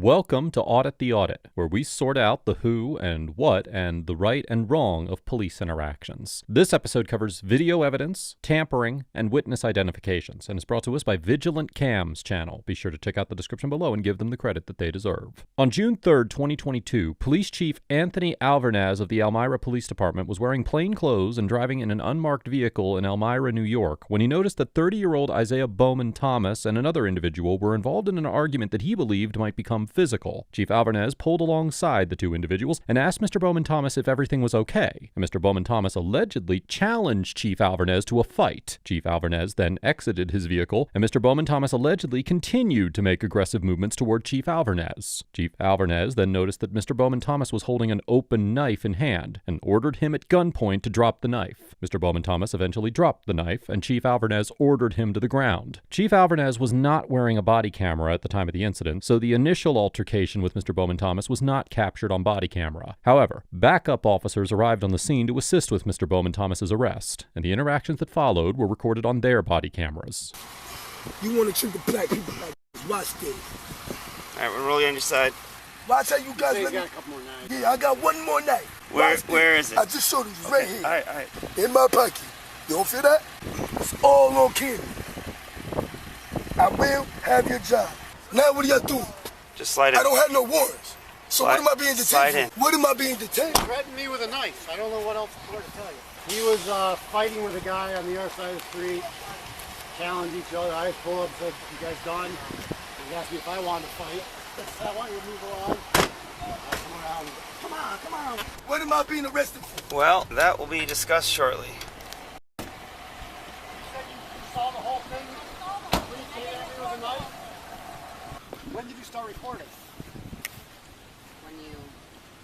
Welcome to Audit the Audit, where we sort out the who and what and the right and wrong of police interactions. This episode covers video evidence, tampering, and witness identifications, and is brought to us by Vigilant Cam's channel. Be sure to check out the description below and give them the credit that they deserve. On June 3rd, 2022, Police Chief Anthony Alvarez of the Elmira Police Department was wearing plain clothes and driving in an unmarked vehicle in Elmira, New York, when he noticed that 30-year-old Isaiah Bowman Thomas and another individual were involved in an argument that he believed might become physical. Chief Alvarez pulled alongside the two individuals and asked Mr. Bowman Thomas if everything was okay. And Mr. Bowman Thomas allegedly challenged Chief Alvarez to a fight. Chief Alvarez then exited his vehicle, and Mr. Bowman Thomas allegedly continued to make aggressive movements toward Chief Alvarez. Chief Alvarez then noticed that Mr. Bowman Thomas was holding an open knife in hand and ordered him at gunpoint to drop the knife. Mr. Bowman Thomas eventually dropped the knife, and Chief Alvarez ordered him to the ground. Chief Alvarez was not wearing a body camera at the time of the incident, so the initial altercation with Mr. Bowman Thomas was not captured on body camera. However, backup officers arrived on the scene to assist with Mr. Bowman Thomas's arrest, and the interactions that followed were recorded on their body cameras. You want to treat the black people like watch this. All right, we're rolling on your side. Watch how you guys let me. Got a couple more knives. Yeah, I got one more knife. Where is it? I just showed you right here. All right. In my pocket. You don't feel that? It's all on camera. I will have your job. Now what do y'all do? Just slide in. I don't have no warrants. So what am I being slide detained in. for? What am I being detained for? Threatened me with a knife. I don't know what else more to tell you. He was fighting with a guy on the other side of the street, challenged each other. I pulled up, said, "You guys done?" He asked me if I wanted to fight. I said, "I want you to move along." Come around. Come on. What am I being arrested for? Well, that will be discussed shortly. You said you saw the whole thing? When you came at me with a knife? When did you start recording? When you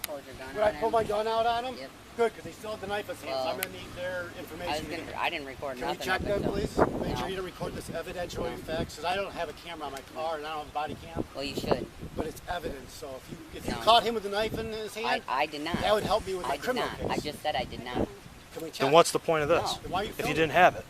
pulled your gun Did on I pull him? my gun out on him? Yep. Good, because they still have the knife in his hands. Well, I'm going to need their information. I didn't record Can we nothing. check of it, that, so- please? Make No. sure you don't record this evidential facts, because I don't have a camera on my car and I don't have a body cam, Well, you should. but it's evidence. So if you No. caught him with a knife in his hand, I did not. that would help me with I my did criminal not. case. I just said I did not. Can we check? Then what's the point of this? No. Then why are you If you filming? didn't have it.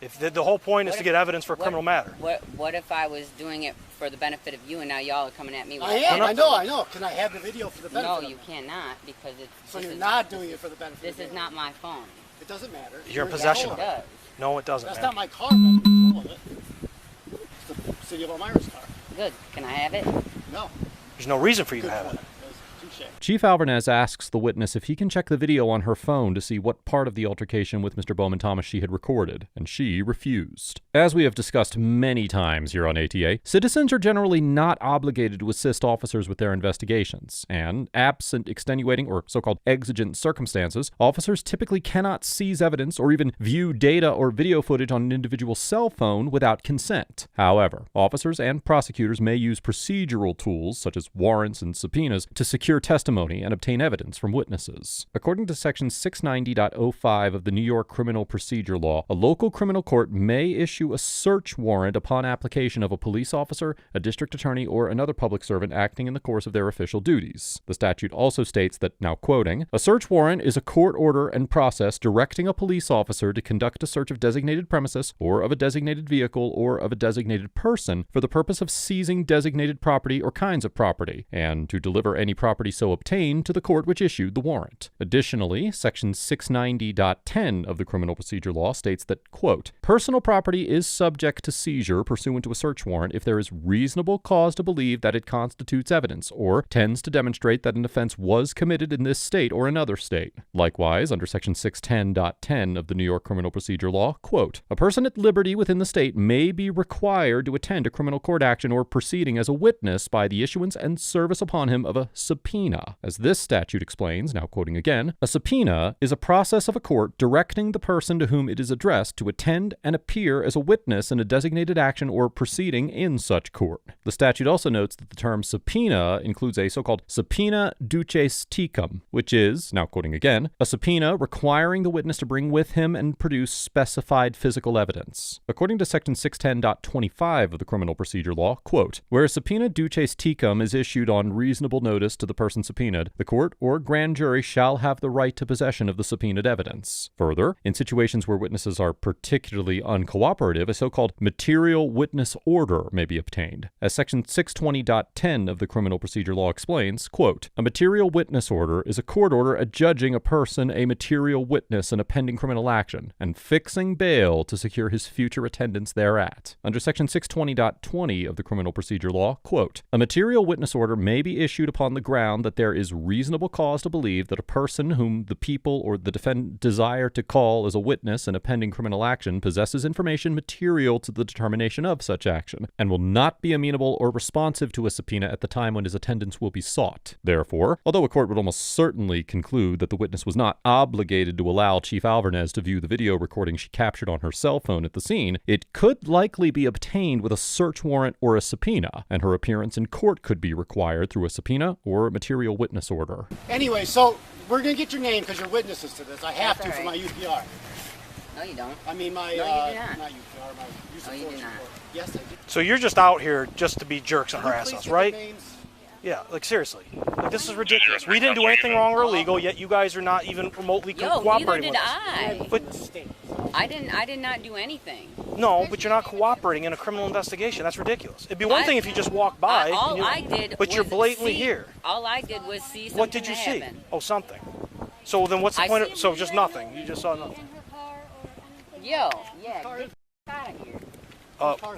If the whole point is What to if- get evidence for a what- criminal matter. What if I was doing it for the benefit of you and now y'all are coming at me with I am. evidence? I know. Can I have the video for the benefit No, of you it? cannot because it's. So this you're is- not doing it for the benefit This of is not my phone. It doesn't matter. You're in in possession control of It of does. No, it doesn't, That's man. not my car, but I'm in control of it. It's the city of Elmira's car. Good. Can I have it? No. There's no reason for you Good to have point. it. Touche. Chief Alvarez asks the witness if he can check the video on her phone to see what part of the altercation with Mr. Bowman Thomas she had recorded, and she refused. As we have discussed many times here on ATA, citizens are generally not obligated to assist officers with their investigations, and absent extenuating or so-called exigent circumstances, officers typically cannot seize evidence or even view data or video footage on an individual's cell phone without consent. However, officers and prosecutors may use procedural tools, such as warrants and subpoenas, to secure testimony and obtain evidence from witnesses. According to Section 690.05 of the New York Criminal Procedure Law, a local criminal court may issue a search warrant upon application of a police officer, a district attorney, or another public servant acting in the course of their official duties. The statute also states that, now quoting, "A search warrant is a court order and process directing a police officer to conduct a search of designated premises or of a designated vehicle or of a designated person for the purpose of seizing designated property or kinds of property, and to deliver any property so obtained to the court which issued the warrant." Additionally, Section 690.10 of the Criminal Procedure Law states that, quote, "Personal property is subject to seizure pursuant to a search warrant if there is reasonable cause to believe that it constitutes evidence or tends to demonstrate that an offense was committed in this state or another state." Likewise, under Section 610.10 of the New York Criminal Procedure Law, quote, "A person at liberty within the state may be required to attend a criminal court action or proceeding as a witness by the issuance and service upon him of a subpoena." As this statute explains, now quoting again, "A subpoena is a process of a court directing the person to whom it is addressed to attend and appear as a witness in a designated action or proceeding in such court." The statute also notes that the term subpoena includes a so-called subpoena duces tecum, which is, now quoting again, "a subpoena requiring the witness to bring with him and produce specified physical evidence." According to Section 610.25 of the Criminal Procedure Law, quote, "Where a subpoena duces tecum is issued on reasonable notice to the person person subpoenaed, the court or grand jury shall have the right to possession of the subpoenaed evidence. Further, in situations where witnesses are particularly uncooperative, a so-called material witness order may be obtained. As Section 620.10 of the Criminal Procedure Law explains, quote, a material witness order is a court order adjudging a person a material witness in a pending criminal action and fixing bail to secure his future attendance thereat. Under Section 620.20 of the Criminal Procedure Law, quote, a material witness order may be issued upon the ground that there is reasonable cause to believe that a person whom the people or the defendant desire to call as a witness in a pending criminal action possesses information material to the determination of such action and will not be amenable or responsive to a subpoena at the time when his attendance will be sought. Therefore, although a court would almost certainly conclude that the witness was not obligated to allow Chief Alvarez to view the video recording she captured on her cell phone at the scene, it could likely be obtained with a search warrant or a subpoena, and her appearance in court could be required through a subpoena or a material witness order. Anyway, so we're going to get your name because you're witnesses to this. I have That's to for all my right. UPR. No, you don't. I mean, my, No, you do not. not UPR, my use of No, you force do not. report. Yes, I do. So you're just out here just to be jerks and Can you harass please us, get the right? names? Yeah, like seriously. Like, this is ridiculous. We didn't do anything wrong or illegal, yet you guys are not even remotely Yo, neither cooperating did with us. I. But State. I did not do anything. no, but you're not cooperating in a criminal investigation. That's ridiculous. It'd be one thing if you just walked by. All and you- I did but was you're blatantly see, here. All I did was see something What did you that see? happened. Oh, something. So then what's the I point see- of, so just nothing. You just saw nothing. Yo, yeah, get out of here.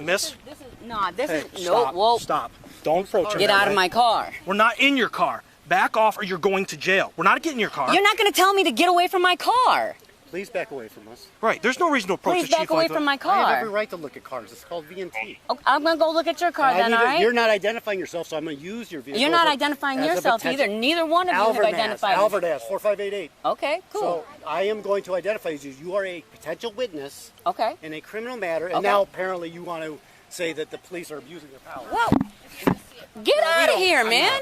Miss? This is this Hey, is stop. whoa. Stop. Don't approach her. Get that out of way. my car. We're not in your car. Back off or you're going to jail. We're not getting in your car. You're not gonna tell me to get away from my car. Please back away from us. Right. There's no reason to approach Please the chief back away like from that. my I have every car. right to look at cars. It's called V&T. Okay, I'm gonna go look at your car then, all right? You're not identifying yourself, so I'm going to use your vehicle. You're not as identifying as a yourself potential- either. Neither one of you have identified. Alvarez, 4588. Okay, cool. So I am going to identify you. You are a potential witness Okay. in a criminal matter, and Okay. now apparently you want to say that the police are abusing their power. Well, get out of here, man.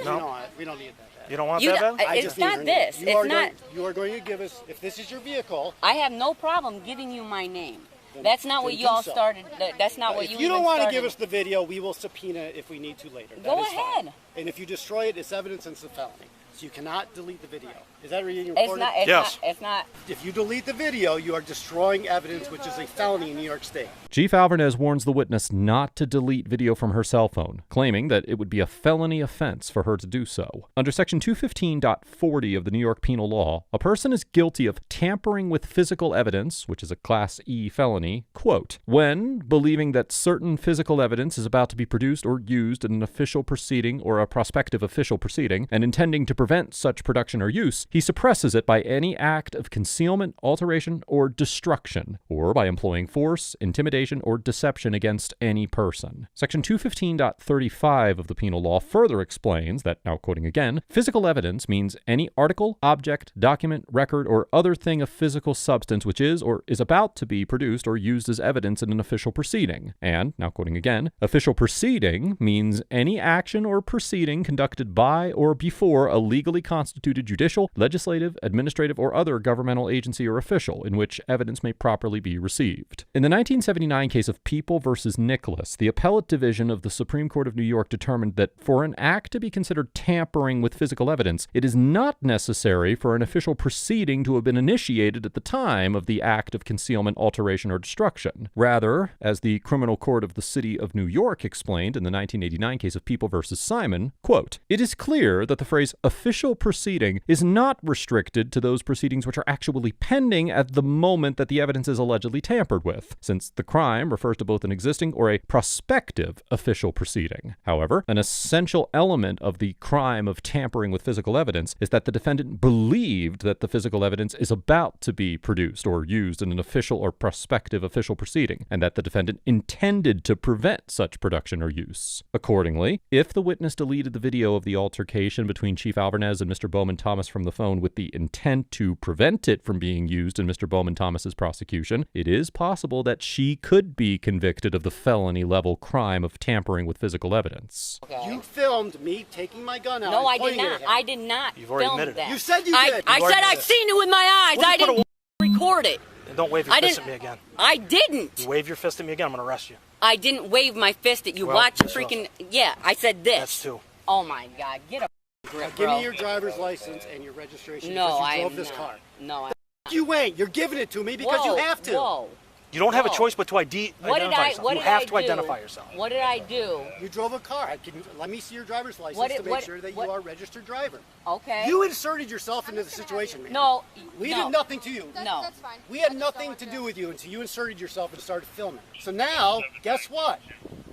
We don't need that. You don't want You that don't- bad? I It's just need not her name. this. You It's are not. Going, you are going to give us, if this is your vehicle. I have no problem giving you my name. That's not what then you all do so. started. That's not what If you you don't even want to started. give us the video, we will subpoena it if we need to later. Go That is fine. ahead. And if you destroy it, it's evidence and it's a felony. So you cannot delete the video. Is that being It's recorded? not. It's Yes. not. It's not. If you delete the video, you are destroying evidence, which is a felony in New York State. Chief Alvarez warns the witness not to delete video from her cell phone, claiming that it would be a felony offense for her to do so. Under Section 215.40 of the New York Penal Law, a person is guilty of tampering with physical evidence, which is a Class E felony, quote, when, believing that certain physical evidence is about to be produced or used in an official proceeding or a prospective official proceeding, and intending to prevent such production or use, he suppresses it by any act of concealment, alteration, or destruction, or by employing force, intimidation, or deception against any person. Section 215.35 of the Penal Law further explains that, now quoting again, physical evidence means any article, object, document, record, or other thing of physical substance which is or is about to be produced or used as evidence in an official proceeding. And, now quoting again, official proceeding means any action or proceeding conducted by or before a legally constituted judicial, legislative, administrative, or other governmental agency or official in which evidence may properly be received. In the 1979 case of People versus Nicholas, the Appellate Division of the Supreme Court of New York determined that for an act to be considered tampering with physical evidence, it is not necessary for an official proceeding to have been initiated at the time of the act of concealment, alteration, or destruction. Rather, as the Criminal Court of the City of New York explained in the 1989 case of People versus Simon, quote, it is clear that the phrase official proceeding is not restricted to those proceedings which are actually pending at the moment that the evidence is allegedly tampered with, since the crime refers to both an existing or a prospective official proceeding. However, an essential element of the crime of tampering with physical evidence is that the defendant believed that the physical evidence is about to be produced or used in an official or prospective official proceeding, and that the defendant intended to prevent such production or use. Accordingly, if the witness deleted the video of the altercation between Chief Alvarez and Mr. Bowman Thomas from the phone with the intent to prevent it from being used in Mr. Bowman Thomas's prosecution, it is possible that she could be convicted of the felony level crime of tampering with physical evidence. Okay. You filmed me taking my gun out. No, and I did pointing it not. at him. I did not You've already film admitted it. that. You said you I did. I You said already I've did. seen it with my eyes. Well, I just put didn't record it. And don't wave your I fist didn't- at me again. I didn't. You wave your fist at me again, I'm going to arrest you. I didn't wave my fist at you. Well, Watch that's freaking. Yeah, I said this. That's two. Oh my God, get a grip, Give bro. me your driver's license and your registration No, because I you drove am this not. car. No, I. You ain't. You're giving it to me because Whoa, you have to. Whoa. You don't have a Whoa. choice but to What did identify I? yourself. What You did have I to do? identify yourself. What did I do? You drove a car. Let me see your driver's license What- to make what- sure that what- you are a registered driver. Okay. You inserted yourself into the situation, man. No. We no. did nothing to you. No. That's fine. We had nothing to do with you until you inserted yourself and started filming. So now, guess what?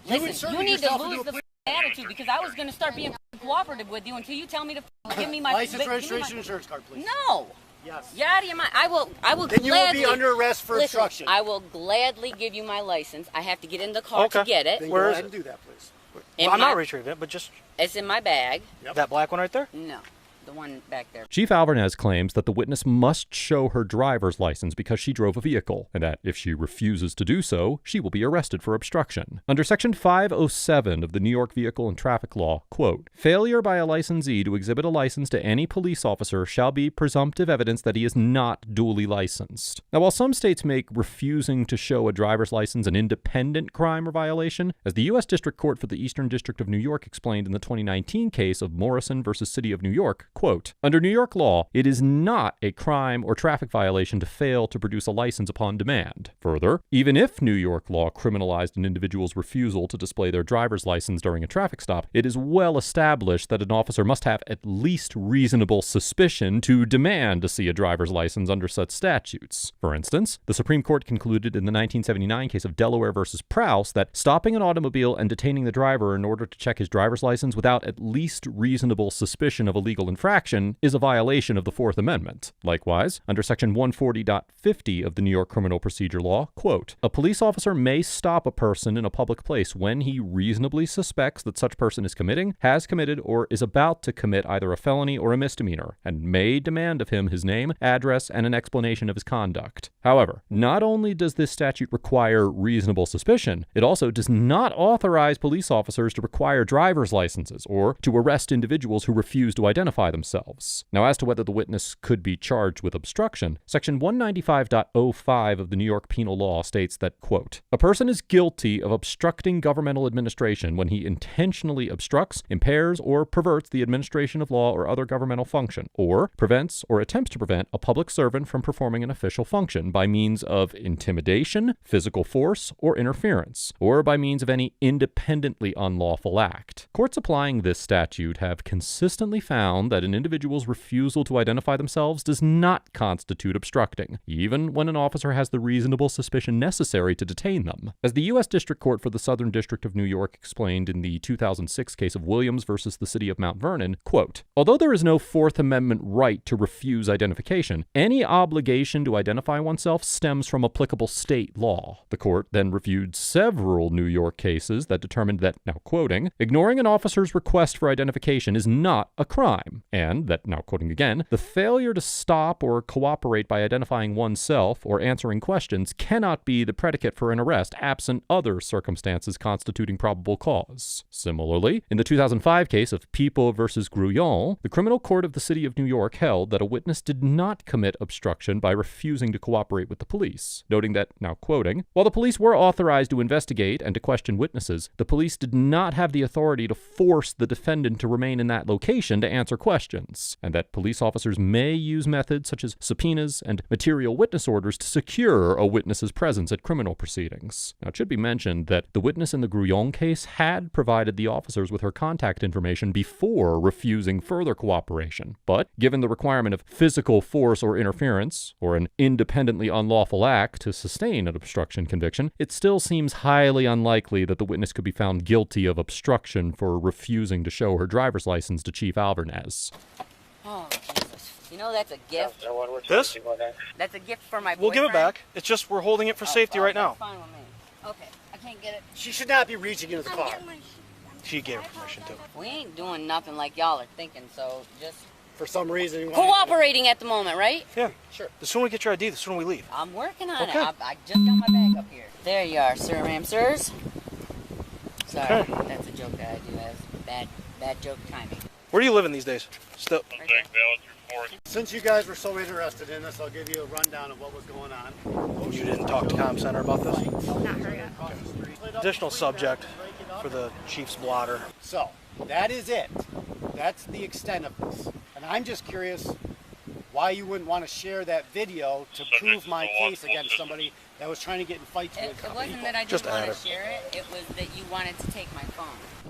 Listen, inserted you need to yourself lose into the attitude because I was going to start being cooperative with you until you tell me to give me my license, give me my- registration, insurance card, please. No. Yes. You're out of your mind. I will Then you will gladly. be under arrest for Listen, obstruction. I will gladly give you my license. I have to get in the car Okay. to get it. Then Where go is ahead it? and do that, please. In Well, I'm my- not retrieving it, but just It's in my bag. that black one right there. No, the one back there. Chief Alvarez claims that the witness must show her driver's license because she drove a vehicle, and that if she refuses to do so, she will be arrested for obstruction. Under Section 507 of the New York Vehicle and Traffic Law, quote, failure by a licensee to exhibit a license to any police officer shall be presumptive evidence that he is not duly licensed. Now, while some states make refusing to show a driver's license an independent crime or violation, as the U.S. District Court for the Eastern District of New York explained in the 2019 case of Morrison versus City of New York, quote, under New York law, it is not a crime or traffic violation to fail to produce a license upon demand. Further, even if New York law criminalized an individual's refusal to display their driver's license during a traffic stop, it is well established that an officer must have at least reasonable suspicion to demand to see a driver's license under such statutes. For instance, the Supreme Court concluded in the 1979 case of Delaware versus Prowse that stopping an automobile and detaining the driver in order to check his driver's license without at least reasonable suspicion of a legal infraction is a violation of the Fourth Amendment. Likewise, under Section 140.50 of the New York Criminal Procedure Law, quote, a police officer may stop a person in a public place when he reasonably suspects that such person is committing, has committed, or is about to commit either a felony or a misdemeanor, and may demand of him his name, address, and an explanation of his conduct. However, not only does this statute require reasonable suspicion, it also does not authorize police officers to require driver's licenses or to arrest individuals who refuse to identify themselves. Now, as to whether the witness could be charged with obstruction, Section 195.05 of the New York Penal Law states that, quote, a person is guilty of obstructing governmental administration when he intentionally obstructs, impairs, or perverts the administration of law or other governmental function, or prevents or attempts to prevent a public servant from performing an official function by means of intimidation, physical force, or interference, or by means of any independently unlawful act. Courts applying this statute have consistently found that an individual's refusal to identify themselves does not constitute obstructing, even when an officer has the reasonable suspicion necessary to detain them. As the U.S. District Court for the Southern District of New York explained in the 2006 case of Williams versus the City of Mount Vernon, quote, although there is no Fourth Amendment right to refuse identification, any obligation to identify oneself stems from applicable state law. The court then reviewed several New York cases that determined that, now quoting, ignoring an officer's request for identification is not a crime, and that, now quoting again, the failure to stop or cooperate by identifying oneself or answering questions cannot be the predicate for an arrest absent other circumstances constituting probable cause. Similarly, in the 2005 case of People versus Grouillon, the criminal court of the City of New York held that a witness did not commit obstruction by refusing to cooperate with the police, noting that, now quoting, while the police were authorized to investigate and to question witnesses, the police did not have the authority to force the defendant to remain in that location to answer questions, and that police officers may use methods such as subpoenas and material witness orders to secure a witness's presence at criminal proceedings. Now, it should be mentioned that the witness in the Grouillon case had provided the officers with her contact information before refusing further cooperation, but given the requirement of physical force or interference, or an independently unlawful act to sustain an obstruction conviction, it still seems highly unlikely that the witness could be found guilty of obstruction for refusing to show her driver's license to Chief Alvarez. Oh, Jesus. You know that's a gift. This? That's a gift for my boyfriend. We'll give it back. It's just we're holding it for safety right now. That's fine with me. Okay, I can't get it. She should not be reaching into the car. She gave her permission to. We ain't doing nothing like y'all are thinking, so just For some reason, you want cooperating at the moment, right? Yeah. Sure. The sooner we get your ID, the sooner we leave. I'm working on Okay. it. I just got my bag up here. There you are, sir, ma'am, sirs. Sorry, Okay. that's a joke that I do have. Bad joke timing. Where are you living these days? Still. Since you guys were so interested in this, I'll give you a rundown of what was going on. You didn't talk to Comm Center about this? Not her yet. Additional subject for the chief's blotter. So, that is it. That's the extent of this. And I'm just curious why you wouldn't want to share that video to prove my case against somebody that was trying to get in fights with It wasn't that I Just didn't want add to share it. It was that you wanted to take my phone.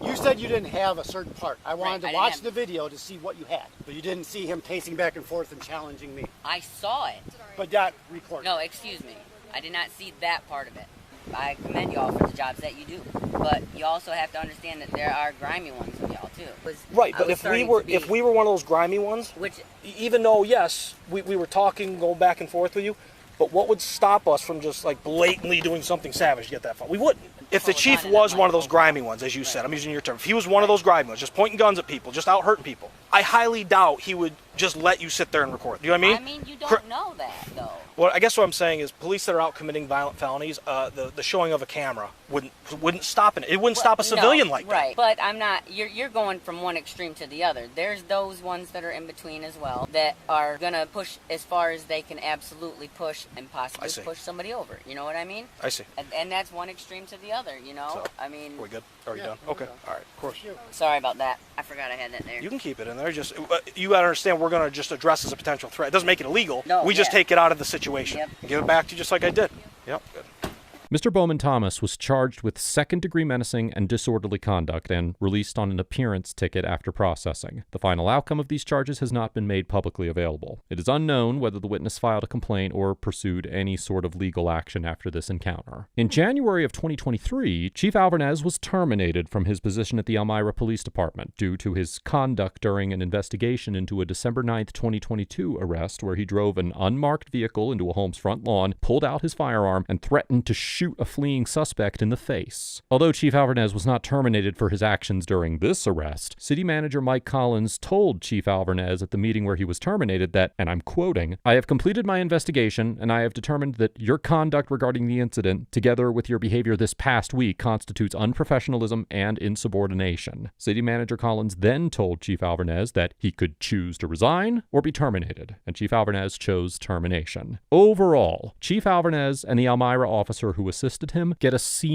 You said you didn't have a certain part. I wanted Right, I to watch didn't the video to see what you had. But you didn't see him pacing back and forth and challenging me. I saw it. But not recorded. No, excuse me. I did not see that part of it. I commend y'all for the jobs that you do. But you also have to understand that there are grimy ones of y'all too. Right, I but was if we starting were to be- one of those grimy ones, Which, even though yes, we were talking, going back and forth with you, but what would stop us from just like blatantly doing something savage to get that far? We wouldn't. If the Well, chief not was enough one of those money. grimy ones, as you said, I'm using your term. If he was one of those grimy ones, just pointing guns at people, just out hurting people, I highly doubt he would just let you sit there and record. You know what I mean? you don't know that though. Well, I guess what I'm saying is police that are out committing violent felonies, the showing of a camera wouldn't stop it. It wouldn't stop a civilian No, like that. Right, but I'm not. You're going from one extreme to the other. There's those ones that are in between as well that are gonna push as far as they can absolutely push and possibly I see. push somebody over. You know what I mean? I see. And that's one extreme to the other. You know, So, I mean. Are we good? Are you Yeah, done? we're Okay. done. All right. Of course. Sorry about that. I forgot I had that there. You can keep it in there. Just you gotta understand, we're gonna just address as a potential threat. It doesn't make it illegal. No, we just yeah. take it out of the situation. Yep. And give it back to you just like I did. Yep. Good. Mr. Bowman Thomas was charged with second-degree menacing and disorderly conduct and released on an appearance ticket after processing. The final outcome of these charges has not been made publicly available. It is unknown whether the witness filed a complaint or pursued any sort of legal action after this encounter. In January of 2023, Chief Alvarez was terminated from his position at the Elmira Police Department due to his conduct during an investigation into a December 9th, 2022 arrest where he drove an unmarked vehicle into a home's front lawn, pulled out his firearm, and threatened to shoot a fleeing suspect in the face. Although Chief Alvarez was not terminated for his actions during this arrest, City Manager Mike Collins told Chief Alvarez at the meeting where he was terminated that, and I'm quoting, "I have completed my investigation and I have determined that your conduct regarding the incident, together with your behavior this past week, constitutes unprofessionalism and insubordination." City Manager Collins then told Chief Alvarez that he could choose to resign or be terminated, and Chief Alvarez chose termination. Overall, Chief Alvarez and the Elmira officer who assisted him get a C-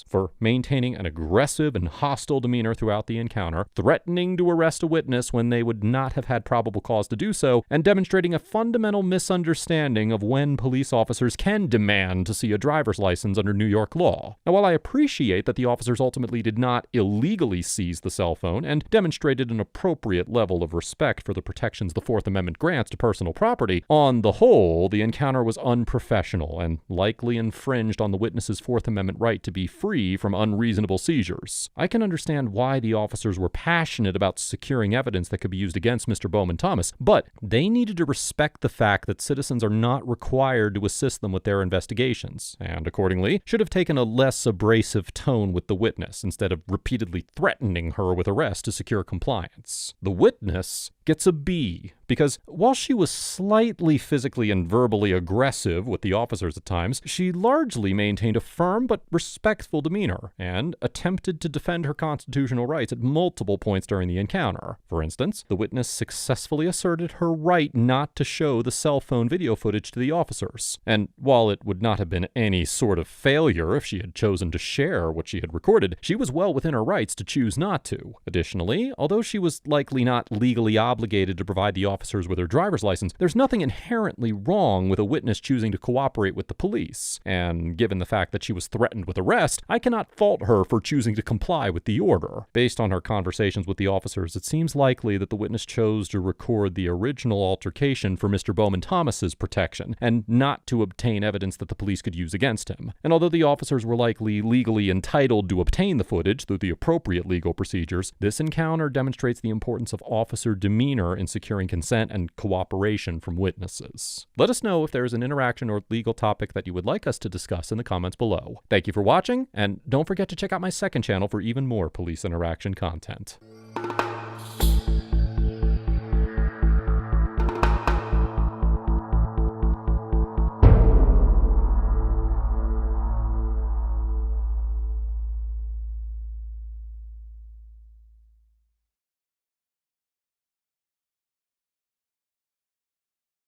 for maintaining an aggressive and hostile demeanor throughout the encounter, threatening to arrest a witness when they would not have had probable cause to do so, and demonstrating a fundamental misunderstanding of when police officers can demand to see a driver's license under New York law. Now, while I appreciate that the officers ultimately did not illegally seize the cell phone and demonstrated an appropriate level of respect for the protections the Fourth Amendment grants to personal property, on the whole, the encounter was unprofessional and likely infringed on the witness's Fourth Amendment right to be free from unreasonable seizures. I can understand why the officers were passionate about securing evidence that could be used against Mr. Bowman Thomas, but they needed to respect the fact that citizens are not required to assist them with their investigations, and accordingly should have taken a less abrasive tone with the witness instead of repeatedly threatening her with arrest to secure compliance. The witness gets a B, because while she was slightly physically and verbally aggressive with the officers at times, she largely maintained a firm but respectful demeanor and attempted to defend her constitutional rights at multiple points during the encounter. For instance, the witness successfully asserted her right not to show the cell phone video footage to the officers. And while it would not have been any sort of failure if she had chosen to share what she had recorded, she was well within her rights to choose not to. Additionally, although she was likely not legally obligated to provide the officers with her driver's license, there's nothing inherently wrong with a witness choosing to cooperate with the police. And given the fact that she was threatened with arrest, I cannot fault her for choosing to comply with the order. Based on her conversations with the officers, it seems likely that the witness chose to record the original altercation for Mr. Bowman Thomas's protection, and not to obtain evidence that the police could use against him. And although the officers were likely legally entitled to obtain the footage through the appropriate legal procedures, this encounter demonstrates the importance of officer demeanor in securing consent and cooperation from witnesses. Let us know if there is an interaction or legal topic that you would like us to discuss in the comments below. Thank you for watching, and don't forget to check out my second channel for even more police interaction content.